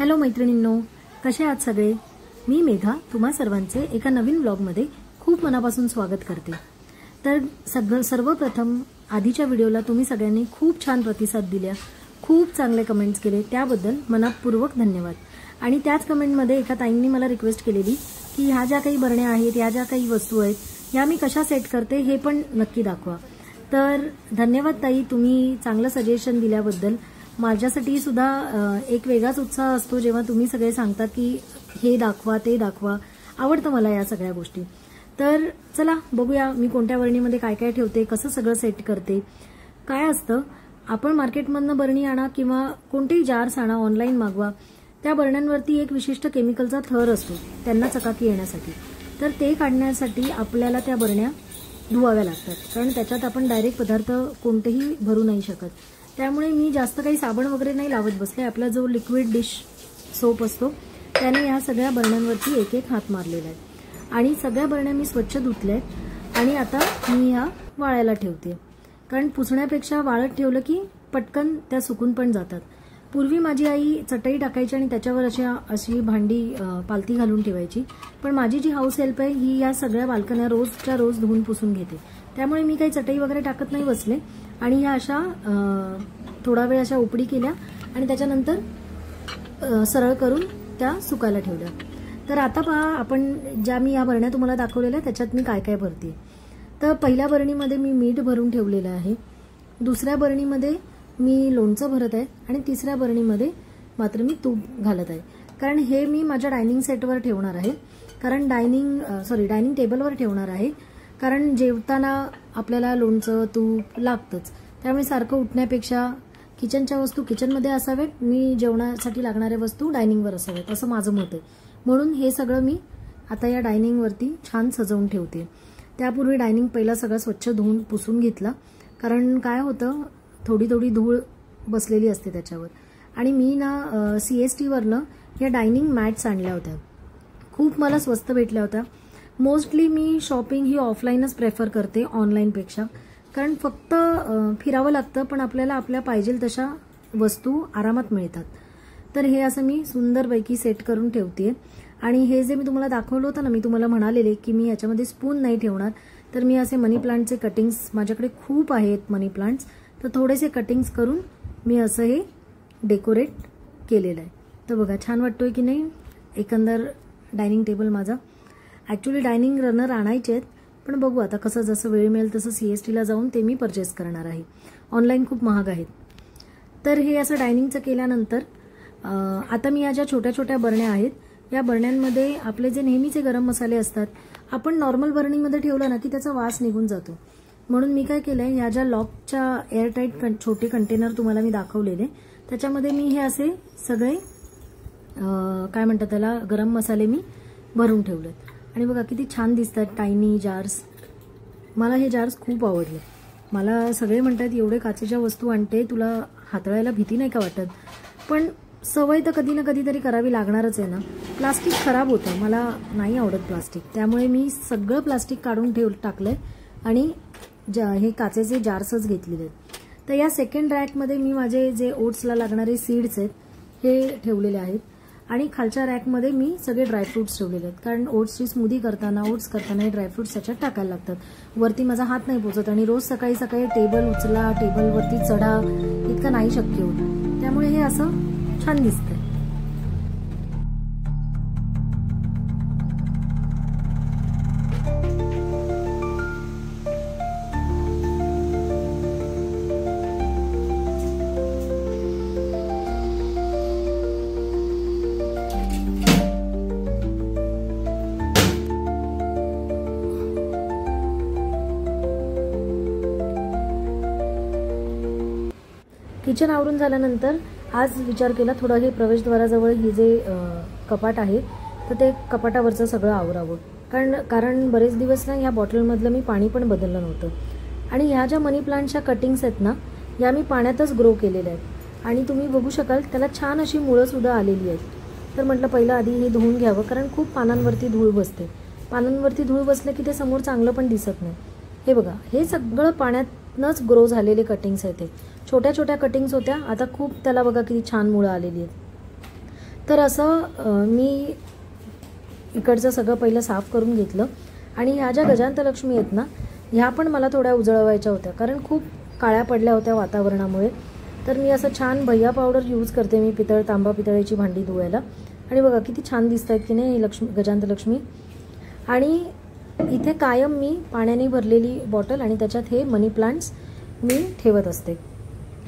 Hello मैत्रिणींनो, कसे आहात सगळे? मी मेघा तुम्हा सर्वांचे एका नवीन व्लॉगमध्ये खूप मनापासून स्वागत करते। तर सर्वप्रथम आधीच्या व्हिडिओला तुम्ही सगळ्यांनी खूप छान प्रतिसाद दिला, खूप चांगले कमेंट्स केले, त्याबद्दल मनपूर्वक धन्यवाद। आणि त्याच कमेंटमध्ये एका ताईंनी मला रिक्वेस्ट केलेली की ह्या ज्या काही बरण्या आहेत, ह्या ज्या काही वस्तू आहेत, ह्या मी कशा सेट करते हे पण नक्की दाखवा। तर धन्यवाद ताई, तुम्ही चांगलं सजेशन दिल्याबद्दल। माझ्यासाठी सुद्धा एक वेगळाच उत्साह असतो जेव्हा तुम्ही सगळे सांगतात की हे दाखवा ते दाखवा। आवडतं मला या सगळ्या गोष्टी। तर चला बघूया मी कोणत्या बरणीमध्ये काय काय ठेवते, कसं सगळं सेट करते। काय असतं, आपण मार्केटमधनं बरणी आणा किंवा कोणतेही जार्स आणा, ऑनलाईन मागवा, त्या बरण्यांवरती एक विशिष्ट केमिकलचा थर असतो त्यांना चकाकी येण्यासाठी। तर ते काढण्यासाठी आपल्याला त्या बरण्या धुवाव्या लागतात, कारण त्याच्यात आपण डायरेक्ट पदार्थ कोणतेही भरू नाही शकत। त्यामुळे मी जास्त काही साबण वगैरे नाही लावत बसले। आपला जो लिक्विड डिश सोप असतो त्याने या सगळ्या बरण्यांवरती एक एक हात मारलेला आहे आणि सगळ्या बरण्या मी स्वच्छ धुतल्यात आणि आता मी या वाळायला ठेवते, कारण पुसण्यापेक्षा वाळत ठेवलं की पटकन त्या सुकून पण जातात। पूर्वी माझी आई चटई टाकायची आणि त्याच्यावर अशी भांडी पालती घालून ठेवायची, पण माझी जी हाऊस हेल्प आहे ही या सगळ्या बाल्कन्या रोजच्या रोज धुवून पुसून घेते। त्यामुळे मी काही चटई वगैरे टाकत नाही बसले आणि या अशा थोडा वेळ अशा उपडी केल्या आणि त्याच्यानंतर सरळ करून त्या सुकायला ठेवल्या। तर आता पहा, आपण ज्या मी या बरण्या तुम्हाला दाखवलेल्या त्याच्यात मी काय काय भरते। तर पहिल्या बरणीमध्ये मी मीठ भरून ठेवलेलं आहे, दुसऱ्या बरणीमध्ये मी लोणचं भरत आहे आणि तिसऱ्या बरणीमध्ये मात्र मी तूप घालत आहे, कारण हे मी माझ्या डायनिंग सेटवर ठेवणार आहे, कारण डायनिंग टेबलवर ठेवणार आहे, कारण जेवताना आपल्याला लोणचं तूप लागतंच। त्यामुळे सारखं उठण्यापेक्षा किचनच्या वस्तू किचनमध्ये असावेत, मी जेवणासाठी लागणाऱ्या वस्तू डायनिंगवर असावेत असं माझं मत आहे। म्हणून हे सगळं मी आता या डायनिंगवरती छान सजवून ठेवते। त्यापूर्वी डायनिंग पहिला सगळं स्वच्छ धुवून पुसून घेतला, कारण काय होतं, थोडी थोडी धूळ बसलेली असते त्याच्यावर। आणि मी ना CST वरनं या डायनिंग मॅट्स आणल्या होत्या, खूप मला स्वस्त भेटल्या होत्या। मोस्टली मी शॉपिंग ही ऑफलाईनच प्रेफर करते ऑनलाईनपेक्षा, कारण फक्त फिरावं लागतं पण आपल्याला आपल्या पाहिजे तशा वस्तू आरामात मिळतात। तर हे असं मी सुंदरपैकी सेट करून ठेवते। आणि हे जे मी तुम्हाला दाखवलं होतं ना, मी तुम्हाला म्हणालेले की मी याच्यामध्ये स्पून नाही ठेवणार, तर मी असे मनी प्लांटचे कटिंग्स, माझ्याकडे खूप आहेत मनी प्लांट्स, तर थोडेसे कटिंग्स करून मी असं हे डेकोरेट केलेलं आहे। तर बघा छान वाटतोय की नाही एकंदर डायनिंग टेबल माझा। ॲक्च्युली डायनिंग रनर आणायचे आहेत, पण बघू आता कसं जसं वेळ मिळेल तसं CSTला जाऊन ते मी परचेस करणार आहे, ऑनलाईन खूप महाग आहेत। तर हे असं डायनिंगचं केल्यानंतर आता मी या ज्या छोट्या छोट्या बरण्या आहेत, या बरण्यांमध्ये आपले जे नेहमीचे गरम मसाले असतात, आपण नॉर्मल बरणीमध्ये ठेवलं ना की त्याचा वास निघून जातो। म्हणून मी काय केलंय, या ज्या लॉकच्या एअरटाईट छोटे कंटेनर तुम्हाला मी दाखवलेले, त्याच्यामध्ये मी हे असे सगळे काय म्हणतात त्याला गरम मसाले मी भरून ठेवलेत। आणि बघा किती छान दिसतात टायनी जार्स। मला हे जार्स खूप आवडले। मला सगळे म्हणतात एवढे काचेच्या वस्तू आणते, तुला हाताळायला भीती नाही का वाटत? पण सवय तर कधी ना कधीतरी करावी लागणारच आहे ना। प्लास्टिक खराब होतं, मला नाही आवडत प्लास्टिक, त्यामुळे मी सगळं प्लास्टिक काढून टाकलंय आणि हे काचेचे जार्सच घेतलेले आहेत। तर या सेकंड रॅकमध्ये मी माझे जे ओट्सला लागणारे सीड्स आहेत हे ठेवलेले आहेत आणि खालच्या रॅकमध्ये मी सगळे ड्रायफ्रुट्स ठेवलेले आहेत, कारण ओट्सची स्मूदी करताना हे ड्रायफ्रुट्स त्याच्यात टाकायला लागतात। वरती माझा हात नाही पोचत आणि रोज सकाळी सकाळी टेबल उचला, टेबलवरती चढा, इतकं नाही शक्य होत, त्यामुळे हे असं छान दिसतंय। किचन आवरून झाल्यानंतर आज विचार केला थोडं हे प्रवेशद्वाराजवळ ही जे कपाट आहे तर ते कपाटावरचं सगळं आवरावं, कारण बरेच दिवस ना ह्या बॉटलमधलं मी पाणी पण बदललं नव्हतं। आणि ह्या ज्या मनी प्लांटच्या कटिंग्स आहेत ना, या मी पाण्यातच ग्रो केलेल्या आहेत आणि तुम्ही बघू शकाल त्याला छान अशी मुळं सुद्धा आलेली आहेत। तर म्हटलं पहिलं आधी हे धुवून घ्यावं, कारण खूप पानांवरती धूळ बसते, पानांवरती धूळ बसले की ते समोर चांगलं पण दिसत नाही। हे बघा, हे सगळं पाण्यातनंच ग्रो झालेले कटिंग्स आहेत। छोट्या छोट्या कटिंग्स होत्या, आता खूप त्याला बघा किती छान मुळं आलेली आहेत। तर असं मी इकडचं सगळं पहिलं साफ करून घेतलं आणि ह्या ज्या गजांतलक्ष्मी आहेत ना, ह्या पण मला थोड्या उजळवायच्या होत्या कारण खूप काळ्या पडल्या होत्या वातावरणामुळे. तर मी असं छान भैया पावडर यूज करते मी तांबा पितळेची भांडी धुवायला. आणि बघा किती छान दिसत आहेत की नाही ही गजांतलक्ष्मी. आणि इथे कायम मी पाण्याने भरलेली बॉटल आणि त्याच्यात हे मनी प्लांट्स मी ठेवत असते.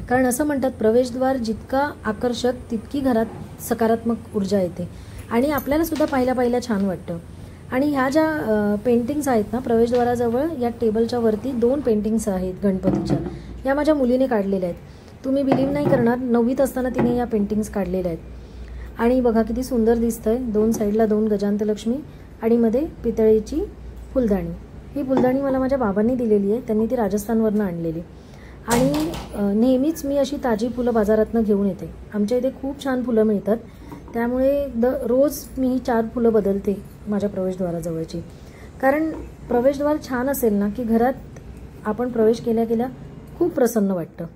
कारण असं म्हणतात प्रवेशद्वार जितका आकर्षक तितकी घरात सकारात्मक ऊर्जा येते आणि आपल्याला सुद्धा पाहिल्या छान वाटतं. आणि ह्या ज्या पेंटिंग्स आहेत ना प्रवेशद्वाराजवळ या टेबलच्या वरती 2 पेंटिंग्स आहेत गणपतीच्या. या माझ्या मुलीने काढलेल्या आहेत. तुम्ही बिलीव्ह नाही करणार, 9वीत असताना तिने या पेंटिंग्स काढलेल्या आहेत. आणि बघा किती सुंदर दिसतंय. 2 साईडला 2 गजांतलक्ष्मी आणि मध्ये पितळेची फुलदाणी. ही फुलदाणी मला माझ्या बाबांनी दिलेली आहे, त्यांनी ती राजस्थानवरनं आणलेली. आणि नेहमीच मी अशी ताजी फुलं बाजारातनं घेऊन येते. आमच्या इथे खूप छान फुलं मिळतात, त्यामुळे रोज मी ही 4 फुलं बदलते माझ्या प्रवेशद्वाराजवळची. कारण प्रवेशद्वार छान असेल ना की घरात आपण प्रवेश केल्या खूप प्रसन्न वाटतं.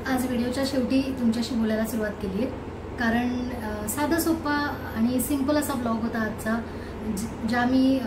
आज व्हिडिओच्या शेवटी तुमच्याशी बोलायला सुरुवात केली आहे कारण साधा सोपा आणि सिंपल असा ब्लॉग होता आजचा. ज्या मी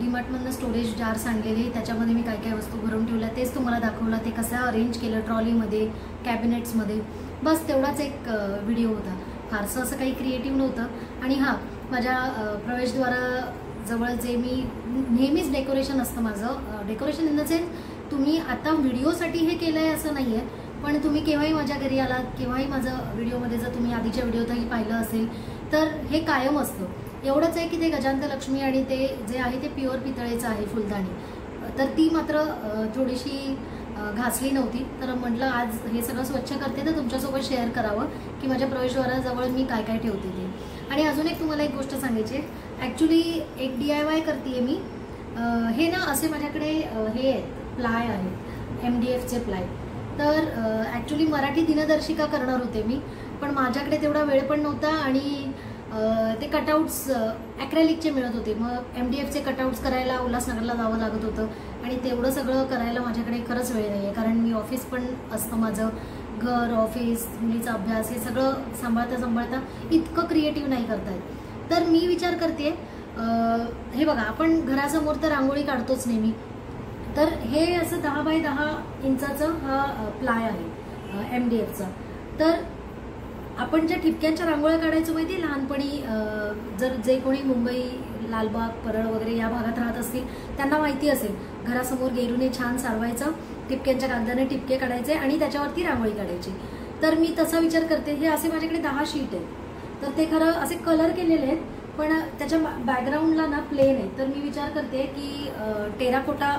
डीमार्टमधनं स्टोरेज जार्स आणलेले त्याच्यामध्ये मी काय काय वस्तू भरून ठेवल्या तेच तुम्हाला दाखवलं. ते कसं अरेंज केलं ट्रॉलीमध्ये, कॅबिनेट्समध्ये, बस तेवढाच एक व्हिडिओ होता. फारसं असं काही क्रिएटिव्ह नव्हतं. आणि हां, माझ्या प्रवेशद्वाराजवळ जे मी नेहमीच डेकोरेशन असतं माझं, डेकोरेशन इन द सेन्स तुम्ही आता व्हिडिओसाठी हे केलं आहे असं नाही आहे, पण तुम्ही केव्हाही माझ्या घरी आलात, केव्हाही माझं व्हिडिओमध्ये जर तुम्ही आधीच्या व्हिडिओतही पाहिलं असेल तर हे कायम असतं. एवढंच आहे की ते गजांतलक्ष्मी आणि ते जे आहे ते प्युअर पितळेचं आहे फुलदाणी. तर ती मात्र थोडीशी घासली नव्हती. तर म्हटलं आज हे सगळं स्वच्छ करते तर तुमच्यासोबत शेअर करावं की माझ्या प्रवेशद्वाराजवळ मी काय काय ठेवते ते. आणि अजून एक तुम्हाला एक गोष्ट सांगायची आहे. ॲक्च्युली एक DIY करते मी. हे ना असे माझ्याकडे हे आहेत प्लाय आहेत, MDFचे प्लाय. तर ॲक्च्युली मराठी दिनदर्शिका करणार होते मी, पण माझ्याकडे तेवढा वेळ पण नव्हता आणि ते कटआउट्स ॲक्रेलिकचे मिळत होते. मग MDFचे कटआउट्स करायला उल्हासनगरला जावं लागत होतं आणि तेवढं सगळं करायला माझ्याकडे खरंच वेळ नाही आहे. कारण मी ऑफिस पण असतं माझं, घर, ऑफिस, मुलीचा अभ्यास, हे सगळं सांभाळता इतकं क्रिएटिव्ह नाही करता येत. तर मी विचार करते, हे बघा आपण घरासमोर तर रांगोळी काढतोच नेहमी. तर हे असं 10 बाय 10 इंचाचं हा प्लाय आहे MDFचा. तर आपण ज्या ठिपक्यांच्या रांगोळ्या काढायचो माहिती लहानपणी, जर जे कोणी मुंबई, लालबाग, परळ वगैरे या भागात राहत असतील त्यांना माहिती असेल, घरासमोर गेरूने छान सारवायचं, ठिपक्यांच्या कागदाने ठिपके काढायचे आणि त्याच्यावरती रांगोळी काढायची. तर मी तसा विचार करते. हे असे माझ्याकडे 10 शीट आहेत. तर ते खरं असे कलर केलेले आहेत, पण त्याच्या बॅकग्राऊंडला ना प्लेन आहे. तर मी विचार करते की टेराकोटा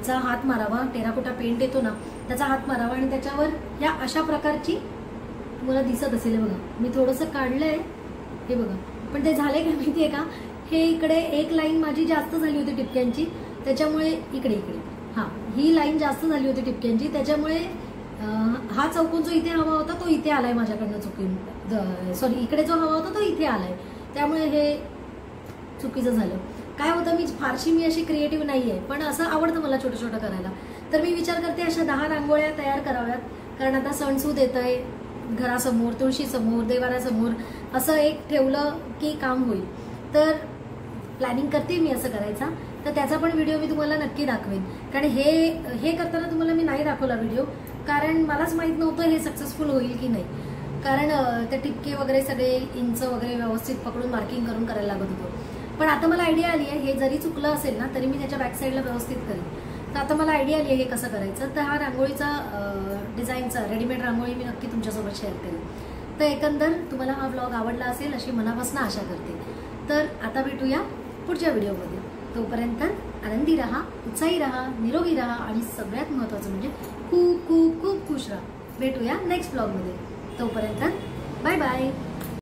चा हात मारावा, टेराकोटा पेंट येतो ना त्याचा हात मारावा आणि त्याच्यावर ह्या अशा प्रकारची, तुम्हाला दिसत असेल बघा मी थोडंसं काढलंय हे बघा, पण ते झाले का माहितीये का, हे इकडे एक लाईन माझी जास्त झाली होती टिपक्यांची, त्याच्यामुळे इकडे हां ही लाईन जास्त झाली होती टिपक्यांची, त्याच्यामुळे हा चौकोन जो इथे हवा होता तो इथे आलाय माझ्याकडनं चुकीन, सॉरी इकडे जो हवा होता तो इथे आलाय, त्यामुळे हे चुकीचं झालं. काय होतं, मी अशी क्रिएटिव्ह नाहीये, पण असं आवडतं मला छोटं छोटं करायला. तर मी विचार करते अशा 10 रांगोळ्या तयार कराव्यात, कारण आता सणसूद येतंय, घरासमोर, तुळशीसमोर, देवाऱ्यासमोर असं एक ठेवलं की काम होईल. तर प्लॅनिंग करते मी असं करायचा. तर त्याचा पण व्हिडिओ मी तुम्हाला नक्की दाखवेन. कारण हे करताना तुम्हाला मी नाही दाखवला व्हिडिओ, कारण मलाच माहित नव्हतं हे सक्सेसफुल होईल की नाही. कारण ते टिपके वगैरे सगळे इंच वगैरे व्यवस्थित पकडून मार्किंग करून करायला लागत होतं. पण आता मला आयडिया आली आहे, हे जरी चुकलं असेल ना तरी मी त्याच्या बॅक साईडला व्यवस्थित करेन. तर आता मला आयडिया आली आहे हे कसं करायचं. तर हा रांगोळीचा डिझाईनचा रेडीमेड रांगोळी मी नक्की तुमच्यासोबत शेअर करेन. तर एकंदर तुम्हाला हा व्लॉग आवडला असेल अशी मनापासून आशा करते. तर आता भेटूया पुढच्या व्हिडिओमध्ये. तोपर्यंत आनंदी राहा, उत्साही राहा, निरोगी राहा आणि सगळ्यात महत्त्वाचं म्हणजे खूप खूप खूप खुश राहा. भेटूया नेक्स्ट व्लॉगमध्ये. तोपर्यंत बाय बाय.